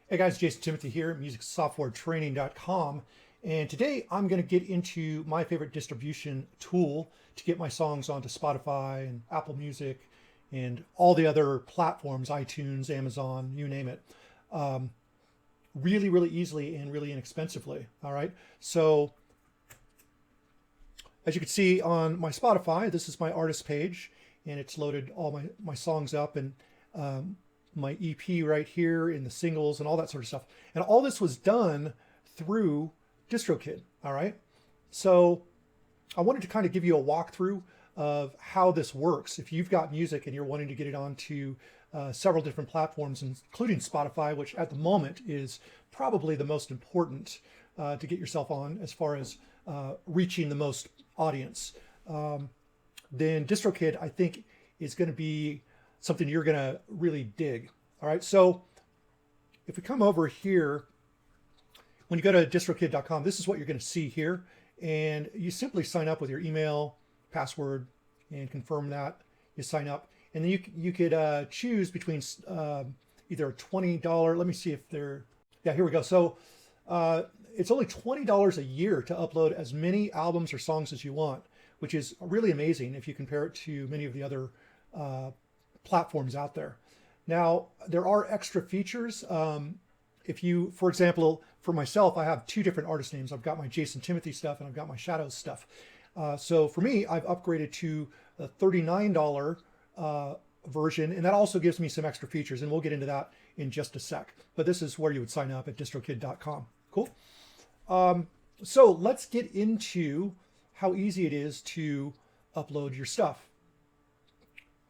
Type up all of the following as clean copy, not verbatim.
Hey guys, Jason Timothy here, musicsoftwaretraining.com, and today I'm going to get into my favorite distribution tool to get my songs onto Spotify and Apple Music and all the other platforms, iTunes, Amazon, you name it, really, really easily and really inexpensively. All right, so as you can see on my Spotify, this is my artist page, and it's loaded all my songs up, and my EP right here in the singles and all that sort of stuff. And all this was done through DistroKid. All right. So I wanted to kind of give you a walkthrough of how this works. If you've got music and you're wanting to get it onto several different platforms, including Spotify, which at the moment is probably the most important to get yourself on as far as reaching the most audience, then DistroKid, I think, is going to be something you're going to really dig. All right, so if we come over here, when you go to distrokid.com, this is what you're going to see here. And you simply sign up with your email, password, and confirm that. You sign up. And then you could choose between either a $20, let me see if they're, yeah, here we go. So it's only $20 a year to upload as many albums or songs as you want, which is really amazing if you compare it to many of the other platforms out there. Now, there are extra features. If you, for example, for myself, I have two different artist names. I've got my Jason Timothy stuff and I've got my Shadows stuff. So for me, I've upgraded to the $39 version, and that also gives me some extra features, and we'll get into that in just a sec. But this is where you would sign up at distrokid.com. Cool. So let's get into how easy it is to upload your stuff.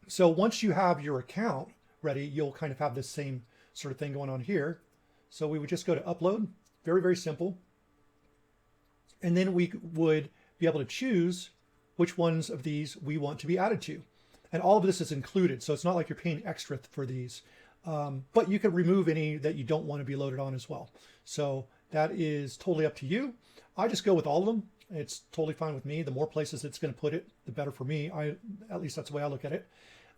So once you have your account ready, you'll kind of have this same sort of thing going on here. So we would just go to upload, very, very simple. And then we would be able to choose which ones of these we want to be added to. And all of this is included. So it's not like you're paying extra for these, but you can remove any that you don't want to be loaded on as well. So that is totally up to you. I just go with all of them. It's totally fine with me. The more places it's going to put it, the better for me. At least that's the way I look at it.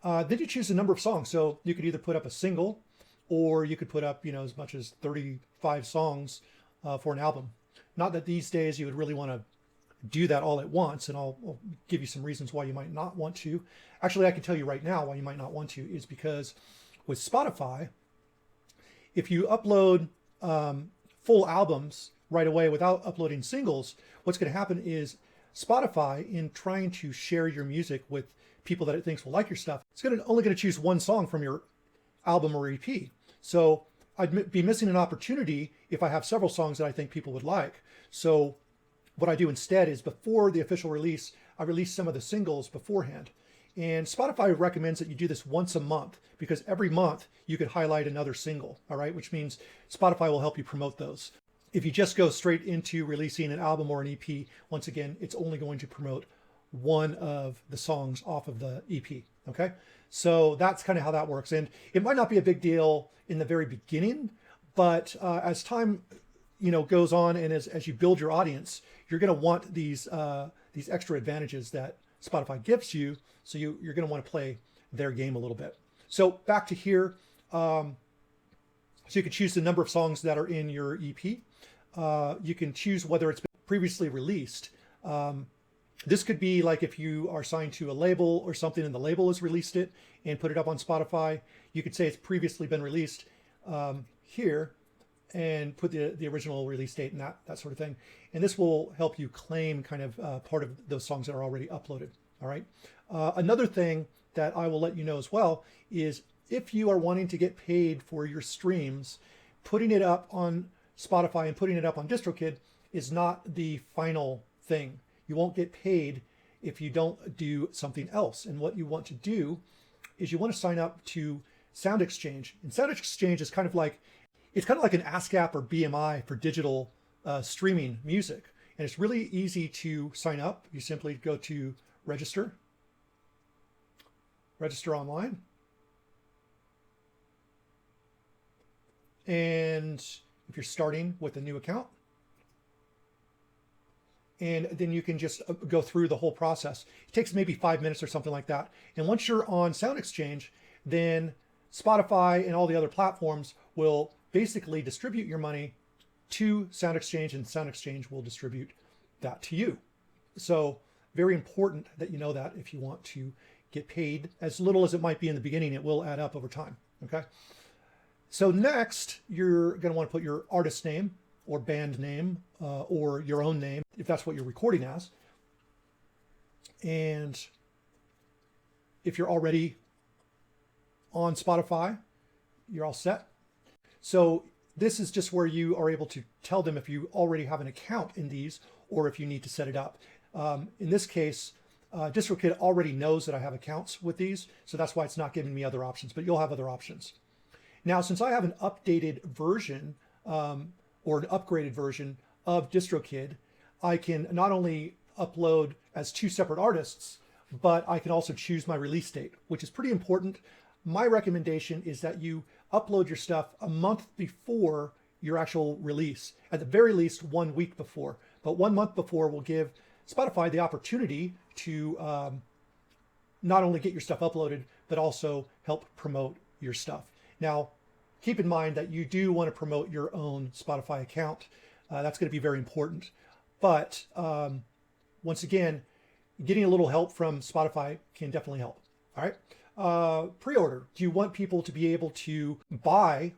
Then you choose the number of songs. So you could either put up a single, or you could put up, as much as 35 songs for an album. Not that these days you would really want to do that all at once, and I'll give you some reasons why you might not want to. Actually, I can tell you right now why you might not want to is because with Spotify, if you upload full albums right away without uploading singles, what's going to happen is Spotify, in trying to share your music with people that it thinks will like your stuff, it's only going to choose one song from your album or EP. So I'd be missing an opportunity if I have several songs that I think people would like. So what I do instead is, before the official release, I release some of the singles beforehand. And Spotify recommends that you do this once a month, because every month you could highlight another single, all right? Which means Spotify will help you promote those. If you just go straight into releasing an album or an EP, once again, it's only going to promote one of the songs off of the EP, okay? So that's kind of how that works. And it might not be a big deal in the very beginning, but as time goes on, and as you build your audience, you're going to want these extra advantages that Spotify gives you. So you're going to want to play their game a little bit. So back to here. So you can choose the number of songs that are in your EP. You can choose whether it's been previously released. This could be like if you are signed to a label or something, and the label has released it and put it up on Spotify. You could say it's previously been released here, and put the original release date and that sort of thing. And this will help you claim kind of part of those songs that are already uploaded. All right. Another thing that I will let you know as well is, if you are wanting to get paid for your streams, putting it up on Spotify and putting it up on DistroKid is not the final thing. You won't get paid if you don't do something else. And what you want to do is you want to sign up to Sound Exchange. And Sound Exchange is kind of like an ASCAP or BMI for digital streaming music. And it's really easy to sign up. You simply go to register online. And if you're starting with a new account, and then you can just go through the whole process. It takes maybe 5 minutes or something like that. And once you're on Sound Exchange, then Spotify and all the other platforms will basically distribute your money to SoundExchange, and SoundExchange will distribute that to you. So very important that you know that if you want to get paid. As little as it might be in the beginning, it will add up over time. Okay. So next, you're going to want to put your artist name or band name or your own name, if that's what you're recording as. And if you're already on Spotify, you're all set. So this is just where you are able to tell them if you already have an account in these or if you need to set it up. In this case, DistroKid already knows that I have accounts with these, so that's why it's not giving me other options, but you'll have other options. Now, since I have an updated version or an upgraded version of DistroKid, I can not only upload as 2 separate artists, but I can also choose my release date, which is pretty important. My recommendation is that you upload your stuff a month before your actual release, at the very least 1 week before. But 1 month before will give Spotify the opportunity to not only get your stuff uploaded, but also help promote your stuff. Now, keep in mind that you do want to promote your own Spotify account. That's going to be very important. But once again, getting a little help from Spotify can definitely help. All right. Pre-order. Do you want people to be able to buy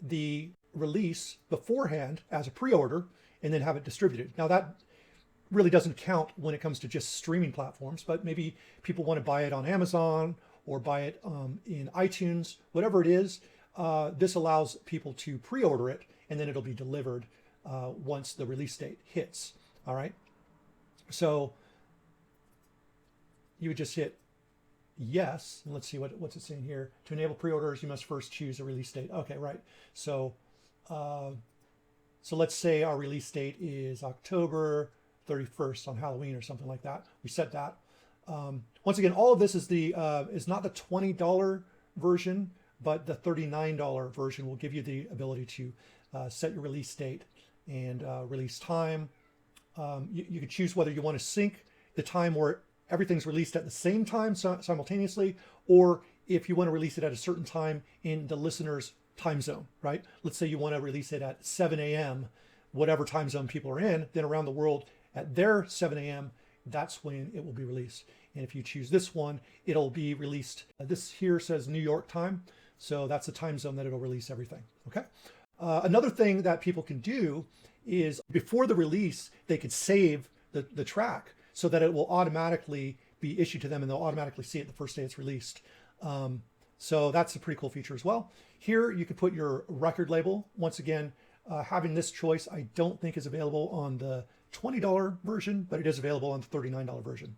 the release beforehand as a pre-order and then have it distributed? Now that really doesn't count when it comes to just streaming platforms, but maybe people want to buy it on Amazon or buy it in iTunes, whatever it is. This allows people to pre-order it and then it'll be delivered once the release date hits. All right. So you would just hit yes. And let's see what's it saying here. To enable pre-orders, you must first choose a release date. Okay, right. So, so let's say our release date is October 31st on Halloween or something like that. We set that. Once again, all of this is is not the $20 version, but the $39 version will give you the ability to set your release date and release time. You could choose whether you want to sync the time where everything's released at the same time simultaneously, or if you want to release it at a certain time in the listener's time zone, right? Let's say you want to release it at 7 a.m., whatever time zone people are in, then around the world at their 7 a.m., that's when it will be released. And if you choose this one, it'll be released. This here says New York time. So that's the time zone that it'll release everything, okay? Another thing that people can do is before the release, they could save the track so that it will automatically be issued to them and they'll automatically see it the first day it's released. So that's a pretty cool feature as well. Here you can put your record label. Once again, having this choice I don't think is available on the $20 version, but it is available on the $39 version.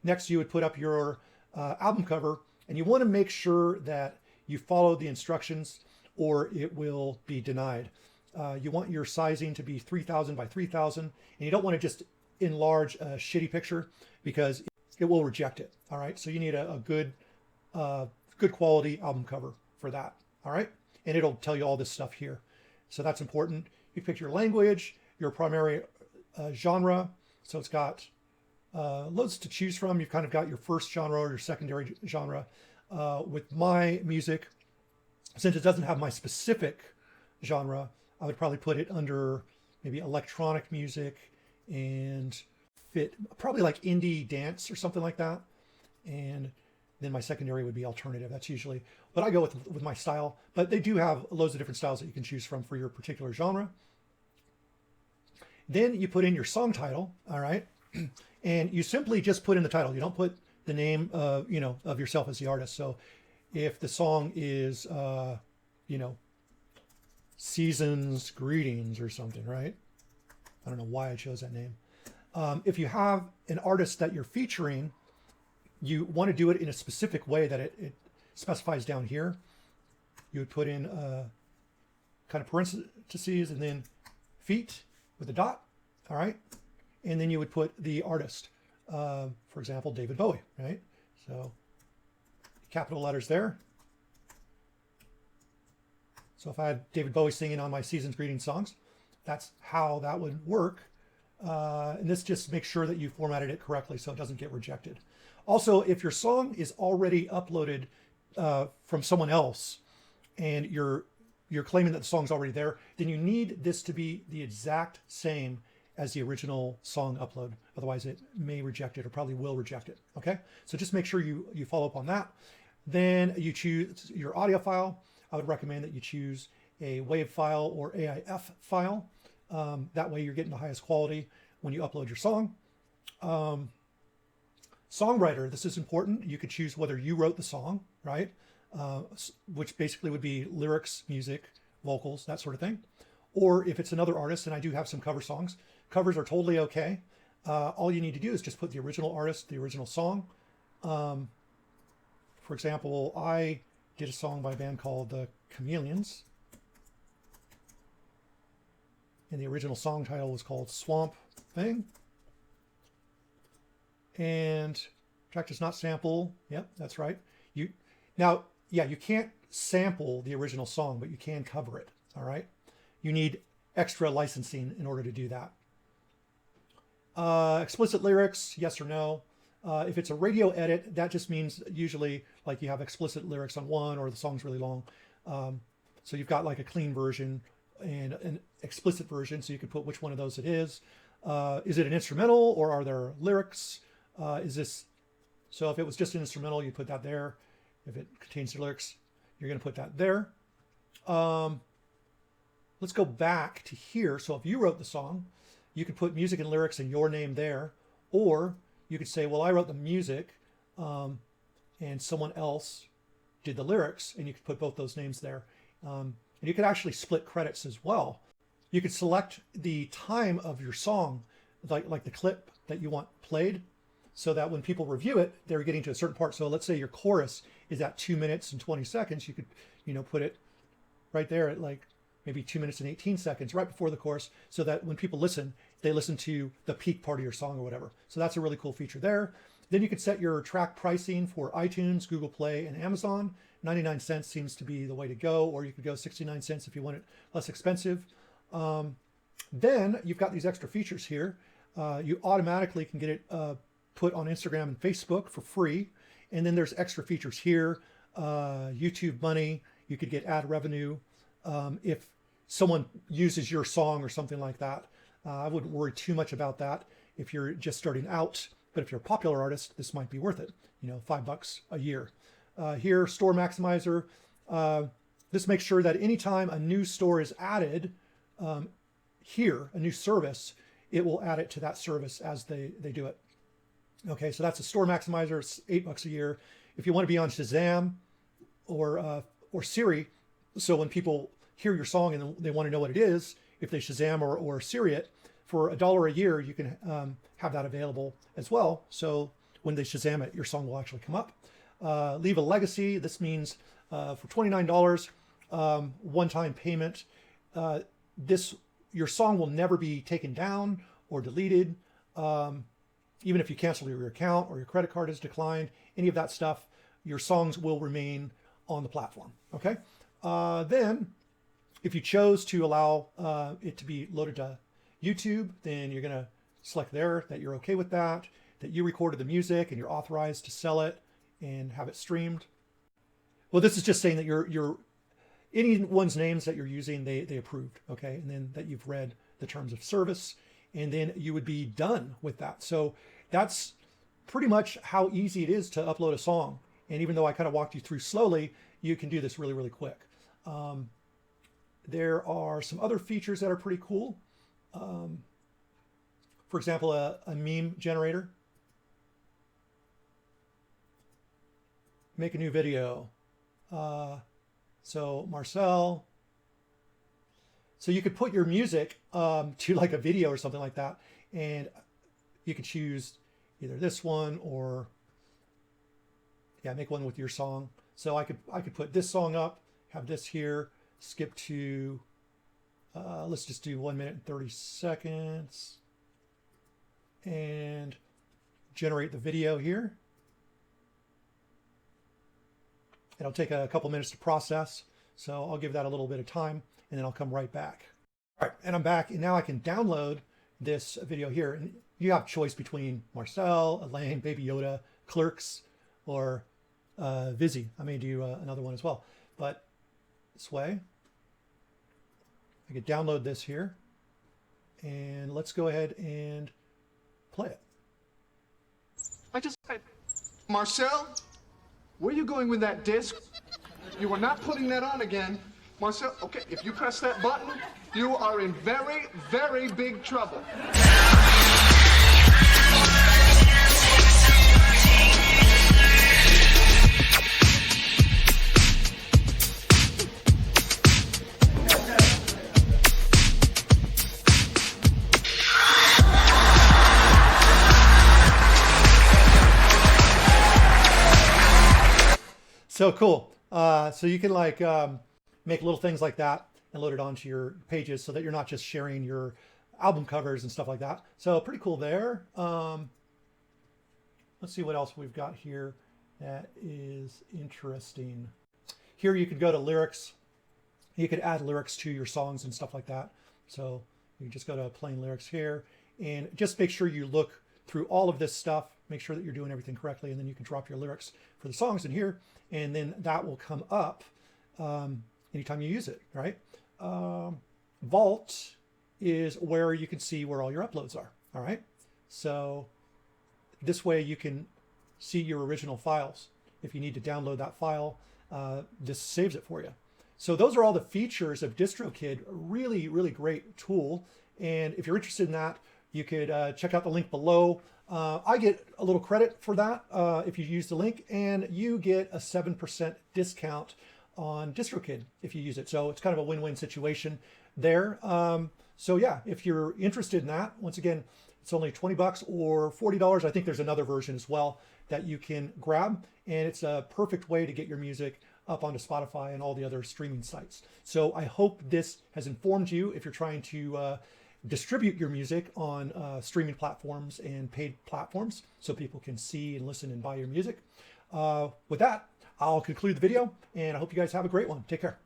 Next, you would put up your album cover, and you want to make sure that you follow the instructions or it will be denied. You want your sizing to be 3000 by 3000, and you don't want to just enlarge a shitty picture because it will reject it. All right, so you need a good quality album cover for that. All right, and it'll tell you all this stuff here. So that's important. You pick your language, your primary genre. So it's got loads to choose from. You've kind of got your first genre or your secondary genre. With my music, since it doesn't have my specific genre, I would probably put it under maybe electronic music and fit probably like indie dance or something like that. And then my secondary would be alternative. That's usually what I go with my style, but they do have loads of different styles that you can choose from for your particular genre. Then you put in your song title, all right? And you simply just put in the title. You don't put the name of, of yourself as the artist. So if the song is, Season's Greetings or something, right? I don't know why I chose that name. If you have an artist that you're featuring, you want to do it in a specific way that it specifies down here. You would put in kind of parentheses and then feet with a dot, all right? And then you would put the artist, for example, David Bowie, right? So capital letters there. So if I had David Bowie singing on my Season's Greetings songs, that's how that would work. And this just makes sure that you formatted it correctly so it doesn't get rejected. Also, if your song is already uploaded from someone else and you're you're claiming that the song's already there, then you need this to be the exact same as the original song upload. Otherwise it may reject it, or probably will reject it. Okay, so just make sure you follow up on that. Then you choose your audio file. I would recommend that you choose a WAV file or AIF file. That way you're getting the highest quality when you upload your song. Songwriter, this is important. You could choose whether you wrote the song, right? Which basically would be lyrics, music, vocals, that sort of thing. Or if it's another artist, and I do have some cover songs, covers are totally okay. All you need to do is just put the original artist, the original song. For example, I did a song by a band called The Chameleons. And the original song title was called Swamp Thing. And track does not sample. Yep, that's right. You can't sample the original song, but you can cover it. All right. You need extra licensing in order to do that. Explicit lyrics, yes or no. If it's a radio edit, that just means usually like you have explicit lyrics on one, or the song's really long. So you've got like a clean version and an explicit version, so you can put which one of those it is. Is it an instrumental, or are there lyrics? So if it was just an instrumental, you put that there. If it contains the lyrics, you're going to put that there. Let's go back to here. So if you wrote the song, you could put music and lyrics and your name there, or you could say, well, I wrote the music and someone else did the lyrics, and you could put both those names there. And you could actually split credits as well. You could select the time of your song, like the clip that you want played, so that when people review it, they're getting to a certain part. So let's say your chorus is at 2 minutes and 20 seconds. You could, put it right there at like maybe 2 minutes and 18 seconds right before the chorus, so that when people listen, they listen to the peak part of your song or whatever. So that's a really cool feature there. Then you could set your track pricing for iTunes, Google Play, and Amazon. 99 cents seems to be the way to go, or you could go 69 cents if you want it less expensive. Then you've got these extra features here. You automatically can get it put on Instagram and Facebook for free. And then there's extra features here. YouTube money, you could get ad revenue if someone uses your song or something like that. I wouldn't worry too much about that if you're just starting out, but if you're a popular artist, this might be worth it. $5 a year. Here, store maximizer. This makes sure that anytime a new store is added here, a new service, it will add it to that service as they do it. Okay, so that's a store maximizer. It's $8 a year. If you want to be on Shazam or Siri, so when people hear your song and they want to know what it is, if they Shazam or Siri it, for $1 a year, you can have that available as well. So when they Shazam it, your song will actually come up. Leave a legacy. This means for $29, one-time payment. Your song will never be taken down or deleted. Even if you cancel your account or your credit card is declined, any of that stuff, your songs will remain on the platform. Okay. Then if you chose to allow it to be loaded to YouTube, then you're going to select there that you're okay with that you recorded the music and you're authorized to sell it and have it streamed. Well, this is just saying that you're anyone's names that you're using, they approved. Okay. And then that you've read the terms of service, and then you would be done with that. So that's pretty much how easy it is to upload a song. And even though I kind of walked you through slowly, you can do this really, really quick. There are some other features that are pretty cool. For example, a meme generator. Make a new video. So Marcel. So you could put your music to like a video or something like that, and you could choose either this one or make one with your song. So I could put this song up, have this here, skip to let's just do 1 minute and 30 seconds, and generate the video here. It'll take a couple minutes to process, so I'll give that a little bit of time, and then I'll come right back. All right, and I'm back, and now I can download this video here. And you have choice between Marcel, Elaine, Baby Yoda, Clerks, or Vizzy. I may do another one as well, but this way. I could download this here, and let's go ahead and play it. Marcel, where are you going with that disc? You are not putting that on again. Marcel, okay, if you press that button, you are in very, very big trouble. So cool. So you can like make little things like that and load it onto your pages so that you're not just sharing your album covers and stuff like that. So pretty cool there. Let's see what else we've got here that is interesting. Here you could go to lyrics. You could add lyrics to your songs and stuff like that. So you can just go to plain lyrics here and just make sure you look through all of this stuff, make sure that you're doing everything correctly, and then you can drop your lyrics for the songs in here, and then that will come up anytime you use it, right? Vault is where you can see where all your uploads are, all right? So this way you can see your original files. If you need to download that file, this saves it for you. So those are all the features of DistroKid. Really, really great tool. And if you're interested in that, you could check out the link below. I get a little credit for that if you use the link, and you get a 7% discount on DistroKid if you use it. So it's kind of a win-win situation there. So yeah, if you're interested in that, once again, it's only 20 bucks or $40. I think there's another version as well that you can grab, and it's a perfect way to get your music up onto Spotify and all the other streaming sites. So I hope this has informed you if you're trying to distribute your music on streaming platforms and paid platforms so people can see and listen and buy your music. With that, I'll conclude the video, and I hope you guys have a great one. Take care.